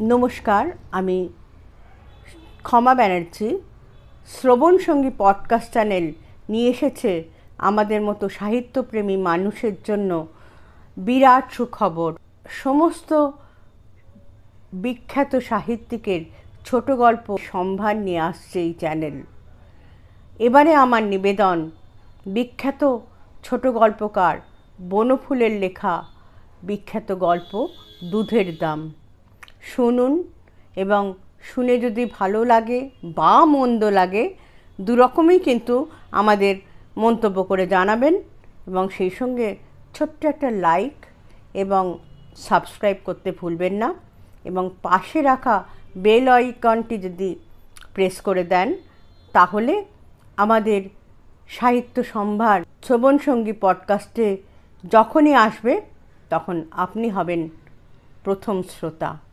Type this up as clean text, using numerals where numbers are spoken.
নমস্কার, আমি ক্ষমা ব্যানার্জি। শ্রবণ সঙ্গী পডকাস্ট চ্যানেল নিয়ে এসেছে আমাদের মতো সাহিত্যপ্রেমী মানুষের জন্য বিরাট সুখবর। সমস্ত বিখ্যাত সাহিত্যিকের ছোট গল্প সম্ভার নিয়ে আসছে এই চ্যানেল। এবারে আমার নিবেদন বিখ্যাত ছোট গল্পকার বনফুলের লেখা বিখ্যাত গল্প দুধের দাম। শুনুন এবং শুনে যদি ভালো লাগে বা মন্দ লাগে দুরকমই কিন্তু আমাদের মন্তব্য করে জানাবেন এবং সেই সঙ্গে ছোট্ট একটা লাইক এবং সাবস্ক্রাইব করতে ভুলবেন না এবং পাশে রাখা বেল আইকনটি যদি প্রেস করে দেন তাহলে আমাদের সাহিত্য সম্ভার শ্রবণ সঙ্গী পডকাস্টে যখনই আসবে তখন আপনি হবেন প্রথম শ্রোতা।